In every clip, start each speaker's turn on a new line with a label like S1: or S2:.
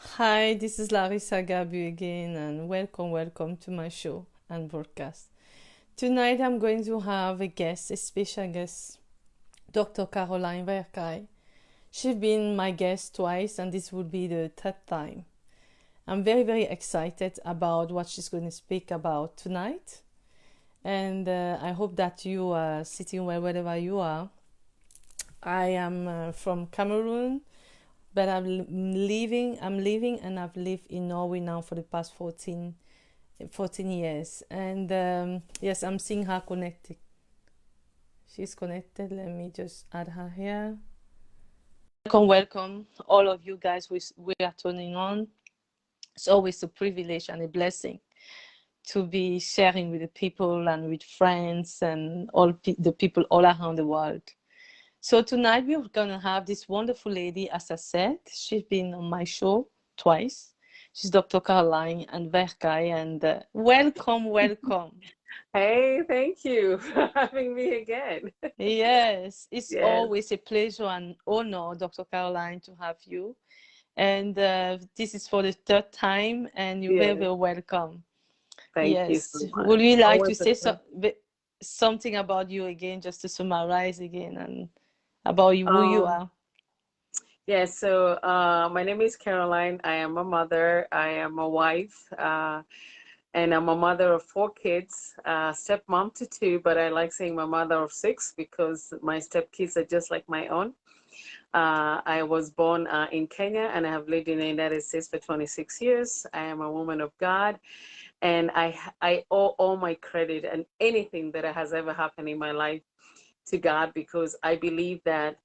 S1: Hi, this is Larisa Gabu again, and welcome to my show and broadcast. Tonight I'm going to have a guest, a special guest, Dr. Caroline Verkaik. She's been my guest twice, and this will be the third time. I'm very excited about what she's going to speak about tonight, and I hope that you are sitting well wherever you are. I am from Cameroon, but I'm living and I've lived in Norway now for the past 14 years. And yes, I'm seeing her connected. She's connected. Let me just add her here. Welcome, all of you guys we are tuning on. It's always a privilege and a blessing to be sharing with the people and with friends and the people all around the world. So tonight we're going to have this wonderful lady, as I said. She's been on my show twice. She's Dr. Caroline and Verkaik, and welcome.
S2: Hey, thank you for having me again.
S1: Yes, it's
S2: Yes,
S1: always a pleasure and honor, Dr. Caroline, to have you. And this is for the third time, and you're
S2: yes.
S1: very welcome.
S2: Thank you
S1: Yes.
S2: so much.
S1: Would you like
S2: Always
S1: to
S2: a
S1: say
S2: pleasure.
S1: something about you again, just to summarize again, and about who you
S2: Um,
S1: are?
S2: my name is Caroline. I am a mother. I am a wife. And I'm a mother of 4 kids, stepmom to 2, but I like saying my mother of 6 because my stepkids are just like my own. I was born in Kenya and I have lived in the United States for 26 years. I am a woman of God. And I owe all my credit and anything that has ever happened in my life to God, because I believe that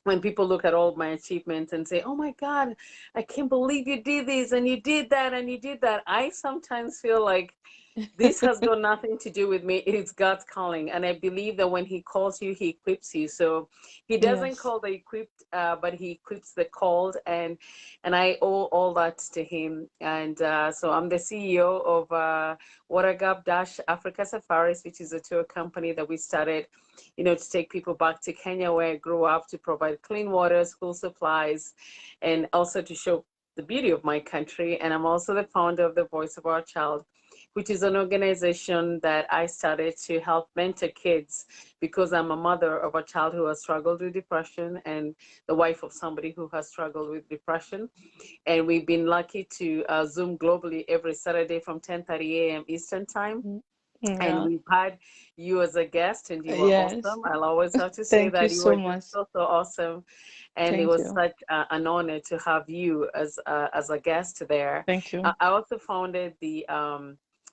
S2: when people look at all my achievements and say, oh my God, I can't believe you did this and you did that and you did that, I sometimes feel like this has got nothing to do with me. It's God's calling. And I believe that when he calls you, he equips you. So he doesn't
S1: Yes.
S2: call the equipped, but he equips the called. And I owe all that to him. And so I'm the CEO of Watergap Africa Safaris, which is a tour company that we started, to take people back to Kenya, where I grew up, to provide clean water, school supplies, and also to show the beauty of my country. And I'm also the founder of the Voice of Our Child, which is an organization that I started to help mentor kids, because I'm a mother of a child who has struggled with depression and the wife of somebody who has struggled with depression. And we've been lucky to Zoom globally every Saturday from 10:30 a.m. Eastern time. And
S1: Yeah.
S2: we've had you as a guest, and you were
S1: Yes.
S2: awesome. I'll always have to say
S1: Thank you
S2: that you
S1: so
S2: were just
S1: much.
S2: so awesome. And it
S1: Thank
S2: was
S1: you.
S2: such an honor to have you as a guest there.
S1: Thank you.
S2: I also founded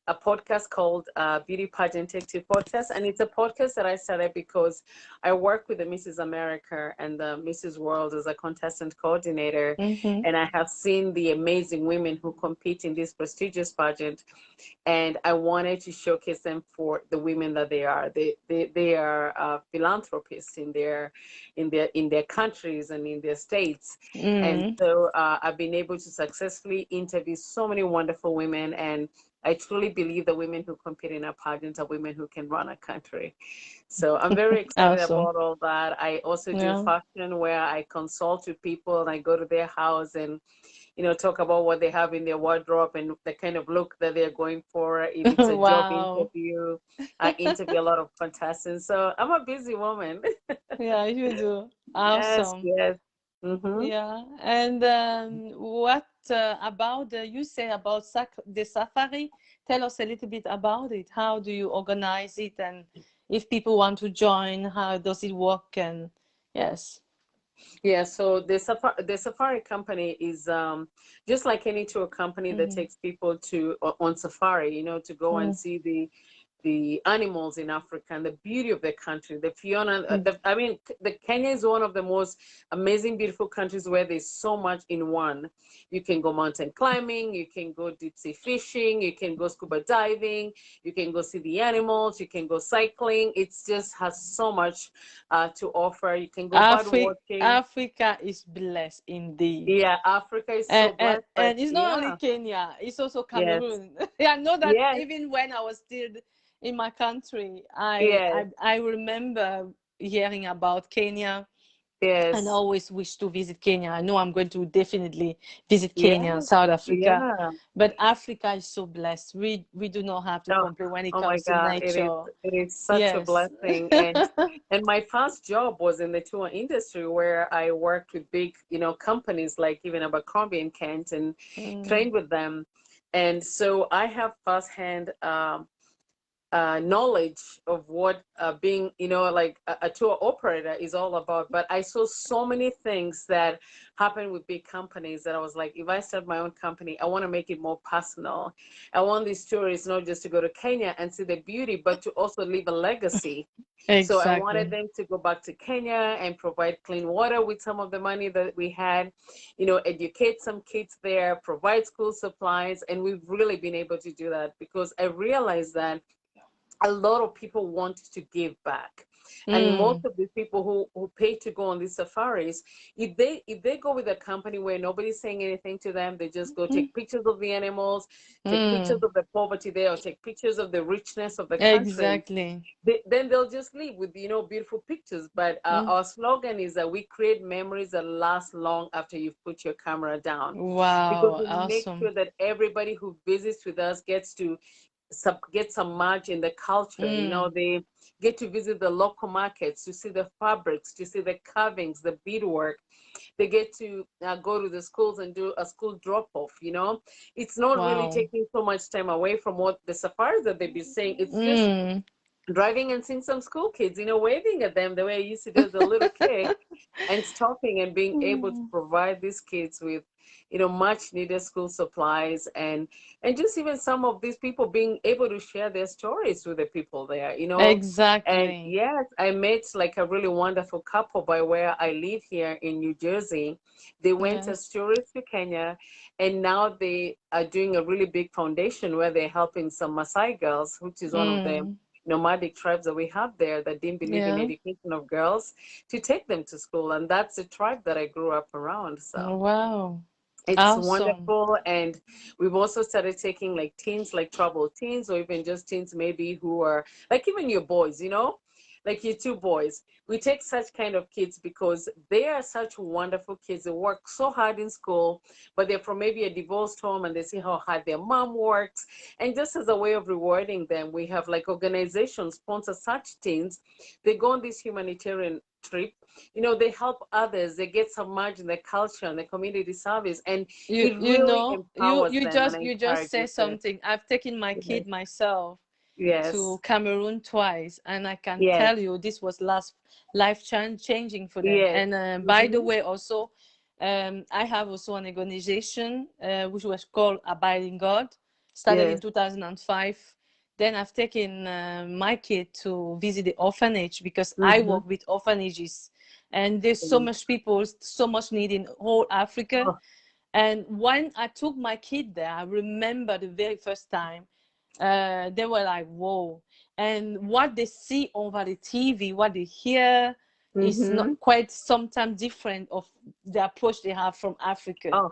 S2: a podcast called Beauty Pageant Take Two Podcast, and it's a podcast that I started because I work with the Mrs. America and the Mrs. World as a contestant coordinator,
S1: Mm-hmm.
S2: and I have seen the amazing women who compete in this prestigious pageant, and I wanted to showcase them for the women that they are. They are philanthropists in their countries and in their states, and
S1: Mm.
S2: so I've been able to successfully interview so many wonderful women, and I truly believe the women who compete in our pageants are women who can run a country. So I'm very excited
S1: Awesome.
S2: about all that. I also do
S1: Yeah.
S2: fashion, where I consult with people and I go to their house and talk about what they have in their wardrobe and the kind of look that they're going for. If it's a job
S1: Wow.
S2: interview, I interview a lot of contestants. So I'm a busy woman.
S1: Yeah, you do.
S2: Yes,
S1: Awesome.
S2: yes. Mm-hmm.
S1: Yeah. And what about you say about the safari? Tell us a little bit about it. How do you organize it? And if people want to join, how does it work? And yes.
S2: Yeah, so the safari company is just like any tour company that
S1: Mm-hmm.
S2: takes people on safari, to go and see the animals in Africa and the beauty of the country. The Fiona, I mean, the Kenya is one of the most amazing, beautiful countries where there's so much in one. You can go mountain climbing, you can go deep sea fishing, you can go scuba diving, you can go see the animals, you can go cycling. It just has so much to offer. You can go bird watching.
S1: Africa is blessed indeed.
S2: Yeah, Africa is
S1: And,
S2: so
S1: and,
S2: blessed, but
S1: and it's not only
S2: yeah,
S1: Kenya, it's also
S2: yes,
S1: Cameroon. I know that
S2: yes,
S1: even when I was still in my country,
S2: yes.
S1: I remember hearing about Kenya and I
S2: Yes.
S1: always wish to visit Kenya. I know I'm going to definitely visit Kenya and
S2: Yeah.
S1: South Africa,
S2: Yeah.
S1: but Africa is so blessed. We do not have to
S2: Oh,
S1: complain when it
S2: oh my
S1: comes to
S2: God,
S1: nature.
S2: it is such a
S1: Yes.
S2: blessing. And my first job was in the tour industry where I worked with big, companies like even Abercrombie and Kent and
S1: Mm,
S2: trained with them. And so I have firsthand knowledge of what being, like a tour operator is all about. But I saw so many things that happen with big companies that I was like, if I start my own company, I want to make it more personal. I want these tourists not just to go to Kenya and see the beauty, but to also leave a legacy. So I wanted
S1: exactly.
S2: them to go back to Kenya and provide clean water with some of the money that we had, educate some kids there, provide school supplies. And we've really been able to do that because I realized that a lot of people want to give back, and most
S1: Mm,
S2: of the people who pay to go on these safaris, if they go with a company where nobody's saying anything to them, they just go
S1: mm,
S2: take pictures of the animals, take pictures
S1: mm,
S2: of the poverty there, or take pictures of the richness of the country,
S1: exactly.
S2: then they'll just leave with beautiful pictures. But
S1: Mm,
S2: our slogan is that we create memories that last long after you've put your camera down, because
S1: wow,
S2: we make
S1: awesome.
S2: sure that everybody who visits with us gets to get some merch in the culture.
S1: Mm,
S2: They get to visit the local markets, to see the fabrics, to see the carvings, the beadwork. They get to go to the schools and do a school drop off. It's not really
S1: wow.
S2: taking so much time away from what the safaris that they've been saying. It's just
S1: Mm.
S2: driving and seeing some school kids, waving at them the way I used to do as a little kid, and stopping and being able to
S1: Mm.
S2: provide these kids with, much needed school supplies, and just even some of these people being able to share their stories with the people there. And
S1: Exactly.
S2: yes, I met like a really wonderful couple by where I live here in New Jersey. They went as
S1: Yes.
S2: tourists to Kenya, and now they are doing a really big foundation where they're helping some Maasai girls, which is one of the
S1: Mm.
S2: nomadic tribes that we have there that didn't believe in
S1: Yeah.
S2: education of girls, to take them to school. And that's the tribe that I grew up around. So
S1: Wow.
S2: it's
S1: Awesome.
S2: wonderful. And we've also started taking like teens, like troubled teens, or even just teens maybe who are like even your boys, like your two boys. We take such kind of kids because they are such wonderful kids. They work so hard in school, but they're from maybe a divorced home and they see how hard their mom works. And just as a way of rewarding them, we have like organizations sponsor such teens. They go on this humanitarian trip, they help others, they get submerged in the culture and the community service, and
S1: You
S2: it
S1: you
S2: really
S1: know, you
S2: empowers
S1: you
S2: them and
S1: just you just say
S2: encourages them.
S1: something. I've taken my
S2: Yes,
S1: kid myself to
S2: yes,
S1: Cameroon twice, and I can
S2: yes,
S1: tell you this was last changing for them.
S2: yes.
S1: And by the
S2: Mm-hmm.
S1: way, also, I have also an organization which was called Abiding God, started in
S2: Yes.
S1: 2005. Then I've taken my kid to visit the orphanage because I
S2: Mm-hmm.
S1: work with orphanages, and there's so much people, so much need in whole Africa.
S2: Oh,
S1: And when I took my kid there, I remember the very first time, they were like, whoa. And what they see over the TV, what they hear, is not
S2: mm-hmm.
S1: quite sometimes different of the approach they have from Africa.
S2: Oh,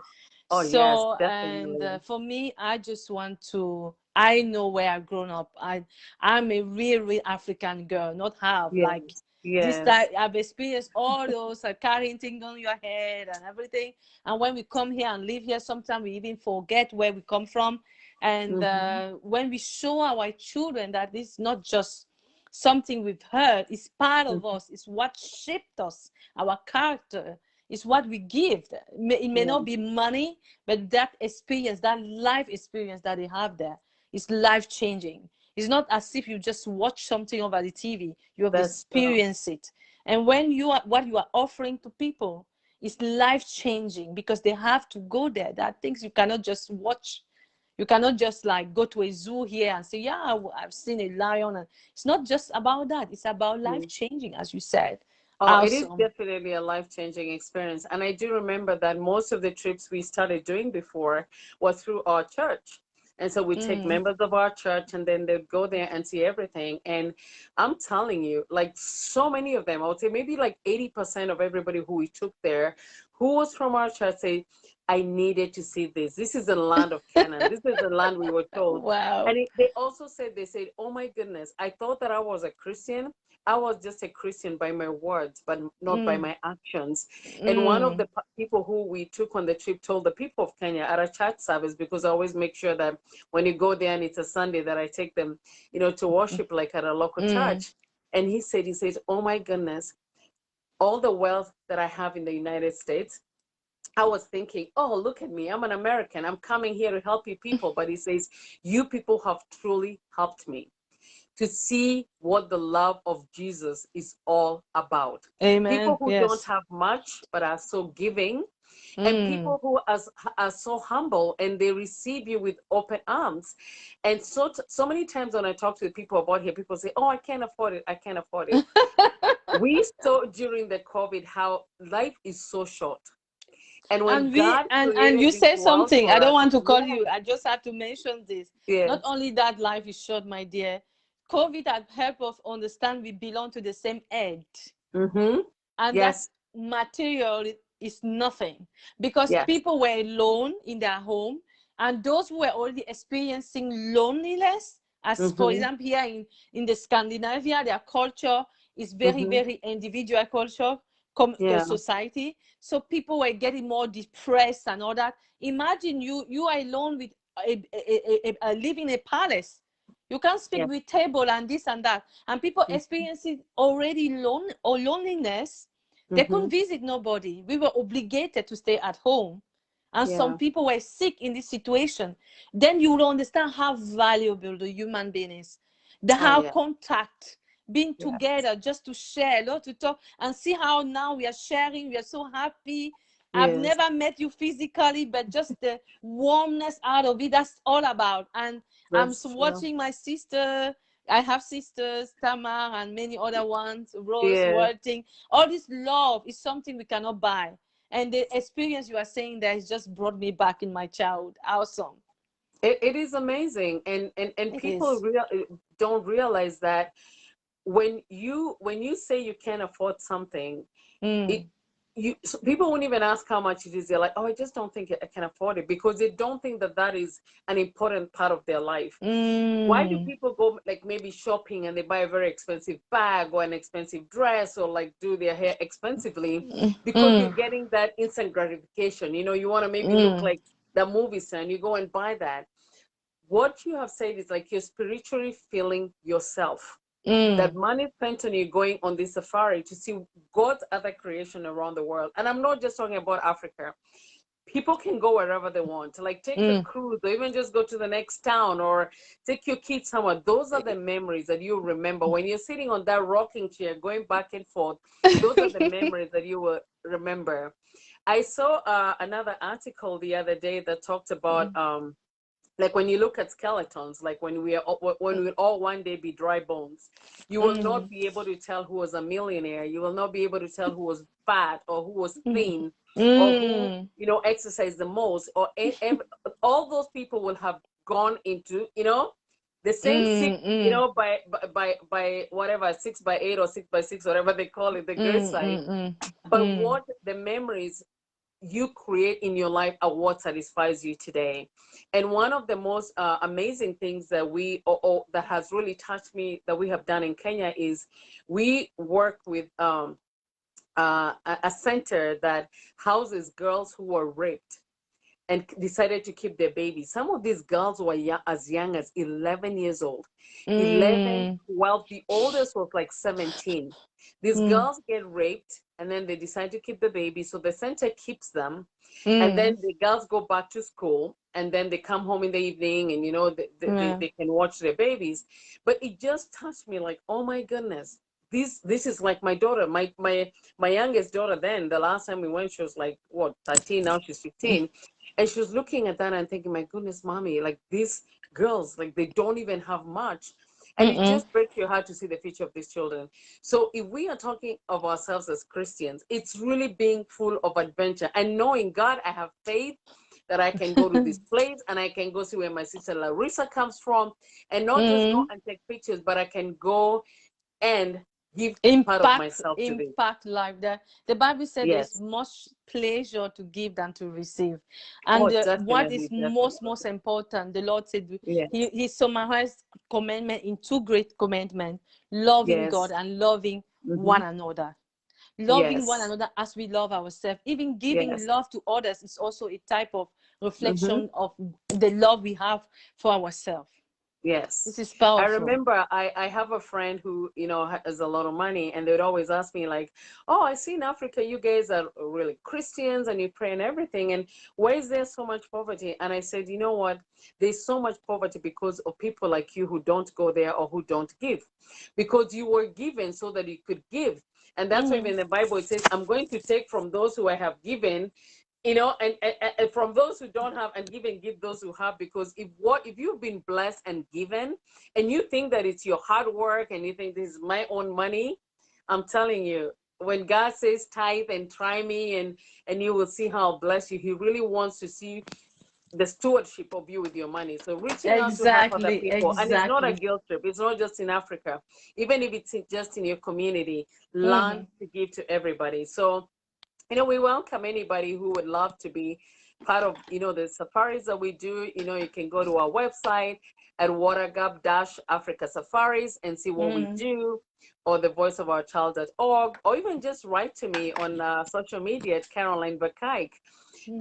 S2: oh, yes,
S1: So, and
S2: definitely.
S1: for me, I just want to, I know where I've grown up. I'm a real African girl, not half like
S2: Yes,
S1: this
S2: yes.
S1: type. I've experienced all those carrying things on your head and everything. And when we come here and live here, sometimes we even forget where we come from. And
S2: Mm-hmm.
S1: when we show our children that this is not just something we've heard, it's part of
S2: Mm-hmm.
S1: us, it's what shaped us, our character, it's what we give. It may
S2: Yeah,
S1: not be money, but that experience, that life experience that they have there is life changing. It's not as if you just watch something over the TV, you have
S2: that's true.
S1: experienced it. And when you are what you are offering to people is life changing because they have to go there. There are things you cannot just watch. You cannot just like go to a zoo here and say, yeah, I've seen a lion. And it's not just about that. It's about life changing, as you said.
S2: Oh, it is
S1: Awesome.
S2: definitely a life-changing experience. And I do remember that most of the trips we started doing before was through our church. And so we take
S1: Mm,
S2: members of our church and then they'd go there and see everything. And I'm telling you, like so many of them, I would say maybe like 80% of everybody who we took there, who was from our church, say, I needed to see this. This is the land of Canaan. This is the land we were told.
S1: wow.
S2: And they also said, they said, oh my goodness, I thought that I was a Christian, I was just a Christian by my words, but not by my actions. And one of
S1: Mm.
S2: the people who we took on the trip told the people of Kenya at a church service, because I always make sure that when you go there and it's a Sunday, that I take them, to worship like at a local
S1: Mm.
S2: church. And he says, oh my goodness, all the wealth that I have in the United States, I was thinking, oh, look at me. I'm an American. I'm coming here to help you people. But he says, you people have truly helped me to see what the love of Jesus is all about. People
S1: Amen.
S2: who don't
S1: Yes.
S2: have much but are so giving, and
S1: Mm.
S2: people who are so humble, and they receive you with open arms. And so many times when I talk to the people about here, people say, oh, I can't afford it. I can't afford it. We saw during the COVID how life is so short. And when
S1: And we
S2: God
S1: and
S2: created
S1: you
S2: this
S1: say
S2: world
S1: something. I
S2: for
S1: don't
S2: us,
S1: want to call
S2: yeah,
S1: you. I just have to mention this.
S2: yeah,
S1: Not only that, life is short, my dear. COVID has helped us understand we belong to the same earth,
S2: mm-hmm,
S1: and that
S2: yes,
S1: material is nothing, because
S2: yes,
S1: people were alone in their home, and those who were already experiencing loneliness, as for
S2: mm-hmm,
S1: example here in the Scandinavia, their culture is very,
S2: mm-hmm,
S1: very individual culture,
S2: yeah,
S1: society. So people were getting more depressed and all that. Imagine you are alone with living in a palace. You can't speak
S2: yeah,
S1: with table and this and that, and people experiencing already loneliness. They couldn't
S2: mm-hmm,
S1: visit nobody. We were obligated to stay at home. And some
S2: yeah,
S1: people were sick in this situation. Then you will understand how valuable the human being is. The
S2: oh
S1: how
S2: yeah,
S1: contact, being
S2: yeah,
S1: together just to share, not to talk, and see how now we are sharing. We are so happy. I've
S2: yes,
S1: never met you physically, but just the warmness out of it, that's all about. And I'm
S2: that's true,
S1: watching my sister. I have sisters, Tamar, and many other ones, Rose,
S2: yeah.
S1: Worthing. All this love is something we cannot buy. And the experience you are saying there has just brought me back in my childhood. Awesome.
S2: It is amazing, and
S1: It
S2: people
S1: is.
S2: don't realize that when you say you can't afford something, it
S1: Mm.
S2: so people won't even ask how much it is. They're like, oh, I just don't think I can afford it, because they don't think that that is an important part of their life. Why do
S1: Mm.
S2: people go like maybe shopping and they buy a very expensive bag or an expensive dress, or like do their hair expensively? Because you're
S1: Mm.
S2: getting that instant gratification. You want to maybe look
S1: Mm.
S2: like the movie star, and you go and buy that. What you have said is like you're spiritually feeling yourself. That
S1: Mm.
S2: money spent on you going on this safari to see God's other creation around the world. And I'm not just talking about Africa. People can go wherever they want, like take a
S1: Mm.
S2: cruise, or even just go to the next town, or take your kids somewhere. Those are the memories that you remember when you're sitting on that rocking chair going back and forth. Those are the memories that you will remember. I saw another article the other day that talked about like when you look at skeletons, like when we all one day be dry bones, you will not
S1: Mm.
S2: be able to tell who was a millionaire. You will not be able to tell who was fat or who was
S1: Mm.
S2: thin, or who
S1: Mm.
S2: exercised the most, or all those people will have gone into the same six,
S1: Mm.
S2: by whatever 6x8 or 6x6, whatever they call it, the grid
S1: Mm.
S2: size.
S1: Mm.
S2: But
S1: Mm.
S2: what the memories you create in your life are what satisfies you today. And one of the most amazing things that that has really touched me that we have done in Kenya is we work with a center that houses girls who were raped and decided to keep their babies. Some of these girls were as young as 11 years old. 11,
S1: Mm.
S2: 12. The oldest was like 17. These
S1: Mm.
S2: girls get raped, and then they decide to keep the baby. So the center keeps them. And then
S1: Mm.
S2: the girls go back to school, and then they come home in the evening, and
S1: Yeah.
S2: they can watch their babies. But it just touched me like, oh my goodness. This is like my daughter, my youngest daughter. Then the last time we went, she was like what, 13. Now she's 15. And she was looking at that and thinking, my goodness, mommy, like these girls, like they don't even have much. And it
S1: Mm.
S2: just breaks your heart to see the future of these children. So if we are talking of ourselves as Christians, it's really being full of adventure and knowing, God, I have faith that I can go to this place and I can go see where my sister Larisa comes from, and not just go
S1: Mm.
S2: and take pictures, but I can go and give part of
S1: Impact,
S2: myself to this.
S1: impact life. The Bible said there's
S2: Yes.
S1: much pleasure to give than to receive.
S2: Oh,
S1: And what is
S2: definitely,
S1: most
S2: definitely.
S1: important, the Lord said,
S2: Yes.
S1: he summarized commandment in two great commandments: loving God
S2: Yes.
S1: and loving
S2: Mm-hmm.
S1: one another. Loving one
S2: Yes.
S1: another as we love ourselves. Even giving
S2: Yes.
S1: love to others is also a type of
S2: Mm-hmm.
S1: reflection of the love we have for ourselves.
S2: Yes.
S1: This is
S2: I
S1: powerful.
S2: remember I have a friend who, has a lot of money, and they would always ask me like, "Oh, I see in Africa you guys are really Christians and you pray and everything. And why is there so much poverty?" And I said, "You know what? There's so much poverty because of people like you who don't go there or who don't give. Because you were given so that you could give. And that's why even in the Bible it says, I'm going to take from those who I have given, and from those who don't have, and give those who have. Because if you've been blessed and given, and you think that it's your hard work and you think this is my own money, I'm telling you, when God says tithe and try me, and you will see how I'll bless you, he really wants to see the stewardship of you with your money. So reaching out to help other
S1: Exactly,
S2: people, and it's not a
S1: exactly.
S2: guilt trip. It's not just in Africa. Even if it's just in your community,
S1: Mm-hmm.
S2: learn to give to everybody. So we welcome anybody who would love to be part of, the safaris that we do. You can go to our website at watergap-Africa Safaris and see what we
S1: Mm-hmm.
S2: do, or the voiceofourchild.org, or even just write to me on social media at Caroline Verkaik.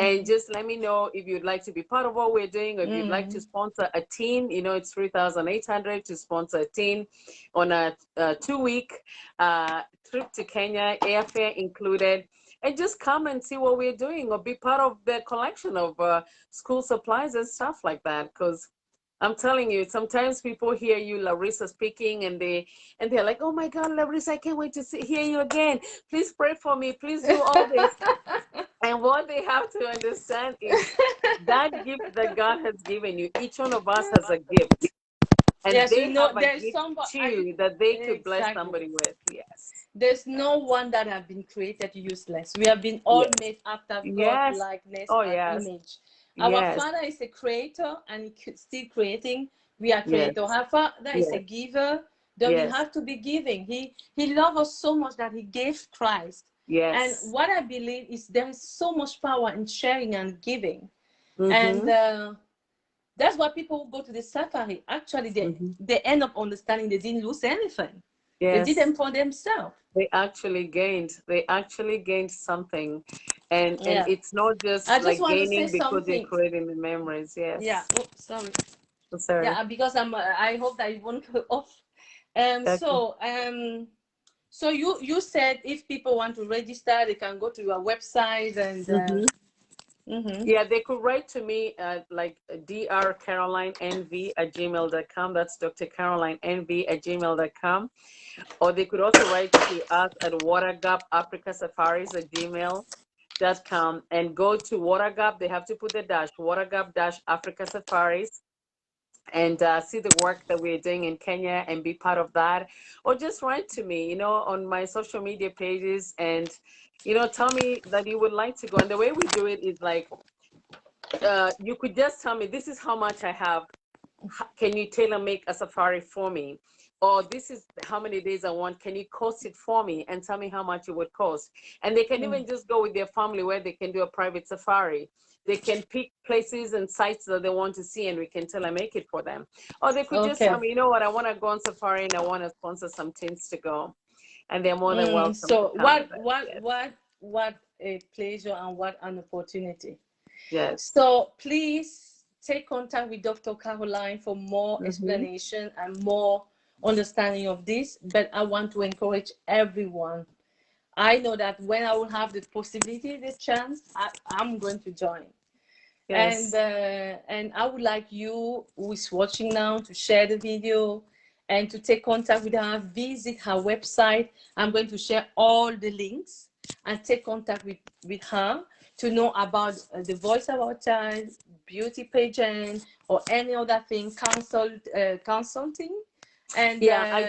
S2: And
S1: Mm-hmm.
S2: just let me know if you'd like to be part of what we're doing, or if you'd like to
S1: Mm-hmm.
S2: sponsor a team. It's 3,800 to sponsor a team on a 2-week trip to Kenya, airfare included. And just come and see what we're doing, or be part of the collection of school supplies and stuff like that. Because I'm telling you, sometimes people hear you, Larisa, speaking, and they're like, "Oh my God, Larisa, I can't wait to hear you again. Please pray for me. Please do all this." And what they have to understand is that gift that God has given you, each one of us has a gift. And
S1: Yes,
S2: they have a
S1: there's
S2: gift
S1: somebody.
S2: too that they could bless
S1: Exactly.
S2: somebody with. Yes.
S1: There's no one that have been created useless. We have been all
S2: Yes.
S1: made after God
S2: Yes.
S1: likeness
S2: Oh,
S1: and
S2: yes.
S1: image. Our
S2: Yes.
S1: Father is a creator and still creating. We are
S2: Yes.
S1: creator. Our Father is a
S2: Yes.
S1: giver. Then we
S2: Yes.
S1: have to be giving. He loved us so much that he gave Christ. And
S2: Yes.
S1: what I believe is there is so much power in sharing and giving. And
S2: Mm-hmm.
S1: that's why people who go to the safari, actually,
S2: Mm-hmm.
S1: they end up understanding they didn't lose anything. They did
S2: Yes.
S1: them for themselves.
S2: They actually gained something. And
S1: Yeah.
S2: it's not just
S1: I just
S2: like
S1: want to say
S2: gaining because they're
S1: something.
S2: creating the memories.
S1: Yeah.
S2: Yes.
S1: Oh, sorry.
S2: Sorry.
S1: Yeah, because I hope that it won't go off.
S2: Okay.
S1: So you said if people want to register, they can go to your website and.
S2: Mm-hmm.
S1: Mm-hmm.
S2: Yeah, they could write to me at like drcarolinenv@gmail.com. That's drcarolinenv@gmail.com. Or they could also write to us at watergap-africasafaris@gmail.com, and go to watergap. They have to put the dash, watergap-Africa Safaris, and see the work that we're doing in Kenya and be part of that. Or just write to me, on my social media pages, and, tell me that you would like to go. And the way we do it is like, you could just tell me, this is how much I have. Can you tailor make a safari for me? Or this is how many days I want. Can you cost it for me and tell me how much it would cost? And they can even just go with their family where they can do a private safari. They can pick places and sites that they want to see, and we can tailor make it for them. Or they could just
S1: Okay.
S2: tell me, you know what, I want to go on safari and I want to sponsor some teams to go. And they're more than welcome to
S1: So
S2: come with that. Yes.
S1: what a pleasure and what an opportunity.
S2: Yes.
S1: So please take contact with Dr. Caroline for more
S2: Mm-hmm.
S1: explanation and more understanding of this. But I want to encourage everyone. I know that when I will have the possibility, the chance, I'm going to join.
S2: Yes.
S1: And I would like you who is watching now to share the video and to take contact with her, visit her website. I'm going to share all the links and take contact with her to know about the voice of our child, beauty pageant, or any other thing, consulting. And
S2: Yeah, I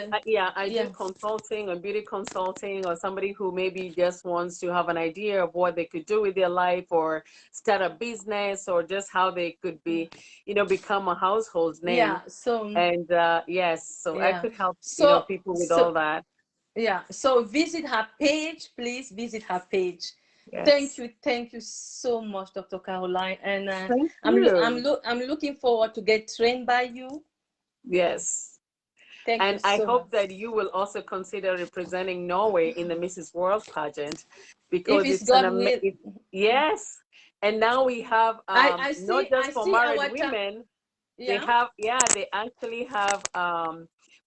S2: do
S1: yeah,
S2: consulting or beauty consulting, or somebody who maybe just wants to have an idea of what they could do with their life, or start a business, or just how they could become a household name.
S1: yeah. So
S2: And yes, so I
S1: yeah,
S2: could help,
S1: so
S2: people with all
S1: so
S2: that.
S1: Yeah, so visit her page, please visit her page.
S2: Yes.
S1: Thank you so much, Dr. Caroline, and
S2: Thank you.
S1: I'm looking forward to get trained by you.
S2: Yes.
S1: Thank you
S2: And I
S1: so much.
S2: hope that you will also consider representing Norway in the Mrs. World pageant
S1: If
S2: because
S1: it's
S2: it's an
S1: God will,
S2: yes. And now we have not
S1: I
S2: just for
S1: see
S2: married
S1: our
S2: women, they
S1: yeah,
S2: have they actually have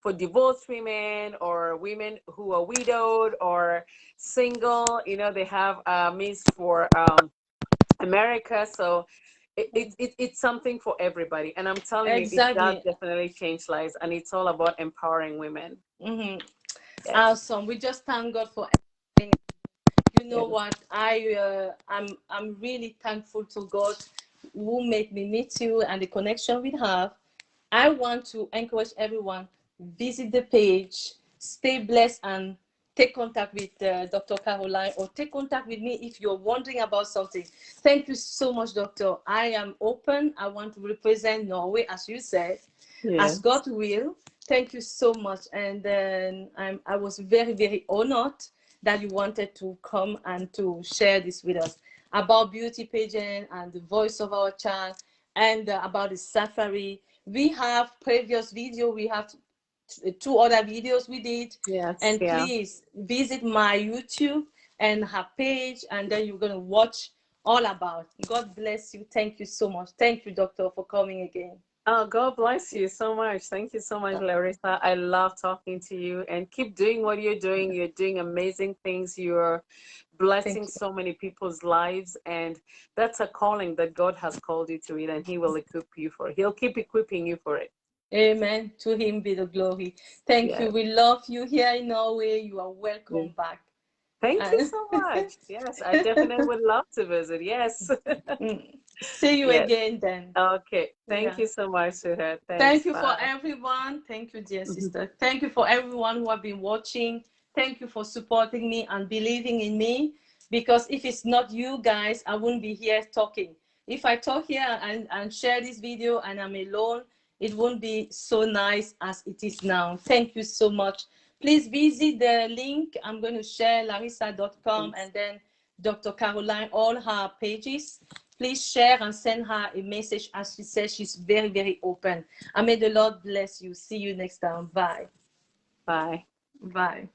S2: for divorced women or women who are widowed or single, they have Miss for America. So it's something for everybody. And I'm telling you, it does
S1: exactly.
S2: definitely change lives. And it's all about empowering women.
S1: Hmm.
S2: Yes.
S1: Awesome. We just thank God for everything. You know
S2: Yes.
S1: what? I'm really thankful to God who made me meet you and the connection we have. I want to encourage everyone, visit the page, stay blessed, and take contact with Dr. Caroline, or take contact with me if you're wondering about something. Thank you so much, Doctor. I am open. I want to represent Norway, as you said, as
S2: Yes.
S1: God will. Thank you so much. And then I was very, very honored that you wanted to come and to share this with us about beauty pageant and the voice of our child, and about the safari. We have previous video. We have two other videos we did.
S2: Yes.
S1: And
S2: Yeah.
S1: please visit my YouTube and her page, and then you're going to watch all about. God bless you. Thank you so much. Thank you, Doctor, for coming again.
S2: Oh, God bless you so much. Thank you so much, Larissa. I love talking to you and keep doing what you're doing. You're doing amazing things. You're blessing
S1: Thank you.
S2: so many people's lives. And that's a calling that God has called you to it, and He will equip you for it. He'll keep equipping you for it.
S1: Amen. To him be the glory. Thank you.
S2: Yes.
S1: We love you here in Norway. You are
S2: Yes.
S1: welcome back.
S2: Thank you
S1: And
S2: so much. Yes, I definitely would love to visit. Yes.
S1: see you
S2: Yes.
S1: again then.
S2: Okay. Thank
S1: Yeah.
S2: you so much, sweetheart.
S1: Thank
S2: Thanks.
S1: you for
S2: Bye.
S1: everyone. Thank you, dear sister. Thank you for everyone who have been watching. Thank you for supporting me and believing in me. Because if it's not you guys, I wouldn't be here talking. If I talk here and share this video and I'm alone, it won't be so nice as it is now. Thank you so much. Please visit the link. I'm going to share larisa.com
S2: Thanks.
S1: and then Dr. Caroline, all her pages. Please share and send her a message. As she says, she's very, very open. And may the Lord bless you. See you next time. Bye.
S2: Bye.
S1: Bye.